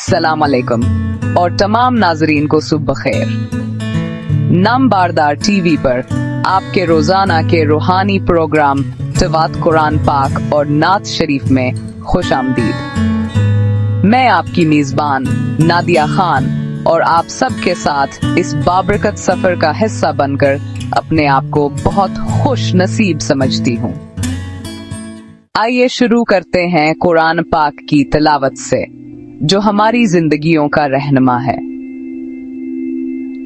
अस्सलाम वालेकुम और तमाम नाजरीन को सुबह खैर। नामबारदार टीवी पर आपके रोजाना के रूहानी प्रोग्राम तिलावत कुरान पाक और नात शरीफ में खुश आमदीद। मैं आपकी मेजबान नादिया खान और आप सबके साथ इस बाबरकत सफर का हिस्सा बनकर अपने आप को बहुत खुश नसीब समझती हूँ। आइए शुरू करते हैं कुरान पाक की तिलावत से, जो हमारी जिंदगियों का रहनुमा है।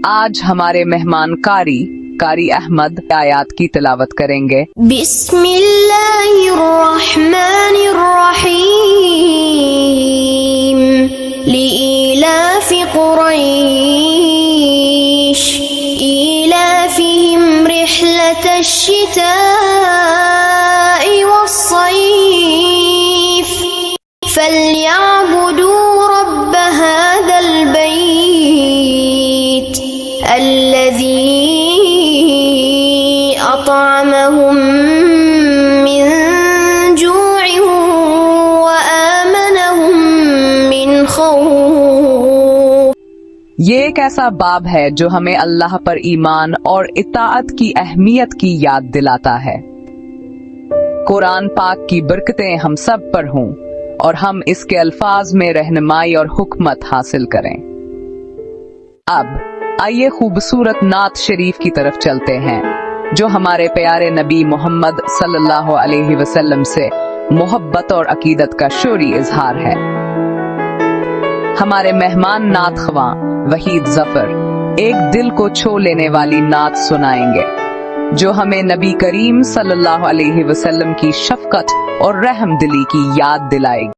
आज हमारे मेहमान कारी अहमद आयात की तिलावत करेंगे। बिस्मिल्लाहिर्रहमानिर्रहीम लिइलाफि कुरैश इलाफिहिम रिहलतश शिताइ वस्सैफ फल्यअबुदू रब्ब हादल बैत अल्लज़ी अतअमहुम मिन जूഇ व आमनहुम मिन खौफ। ये एक ऐसा बाब है जो हमें अल्लाह पर ईमान और इताअत की अहमियत की याद दिलाता है। कुरान पाक की बरकतें हम सब पर हों और हम इसके अल्फाज में रहनुमाई और हुकमत हासिल करें। अब आइए खूबसूरत नात शरीफ की तरफ चलते हैं, जो हमारे प्यारे नबी मोहम्मद सल्लल्लाहु अलैहि वसल्लम से मोहब्बत और अकीदत का शोरी इजहार है। हमारे मेहमान नात ख्वां वहीद जफर एक दिल को छू लेने वाली नात सुनाएंगे, जो हमें नबी करीम सल्लल्लाहु अलैहि वसल्लम की शफकत और रहम दिली की याद दिलाएगी।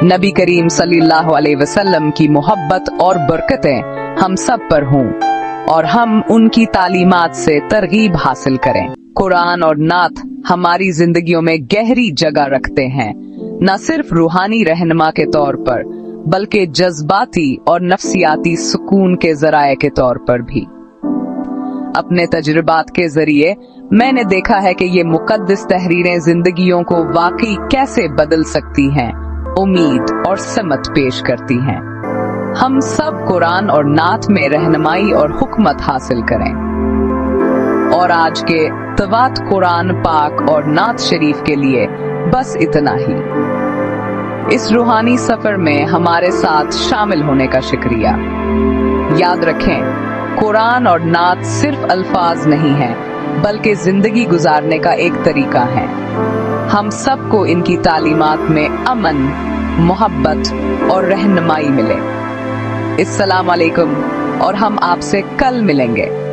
नबी करीम सल्लल्लाहु अलैहि वसल्लम की मोहब्बत और बरकतें हम सब पर हों और हम उनकी तालीमात से तरगीब हासिल करें। कुरान और नात हमारी जिंदगियों में गहरी जगह रखते हैं, न सिर्फ रूहानी रहनुमा के तौर पर बल्कि जज्बाती और नफ्सियाती सुकून के जराए के तौर पर भी। अपने तजुर्बात के जरिए मैंने देखा है कि ये मुकद्दस तहरीरें जिंदगियों को वाकई कैसे बदल सकती हैं, उम्मीद और समत पेश करती हैं। हम सब कुरान और नात में रहनुमाई और हुकमत हासिल करें। और आज के तवात कुरान पाक और नात शरीफ के लिए बस इतना ही। इस रूहानी सफर में हमारे साथ शामिल होने का शुक्रिया। याद रखें, कुरान और नात सिर्फ अल्फाज नहीं है बल्कि जिंदगी गुजारने का एक तरीका है। हम सबको इनकी तालीमात में अमन, मोहब्बत और रहनुमाई मिले। अस्सलाम वालेकुम और हम आपसे कल मिलेंगे।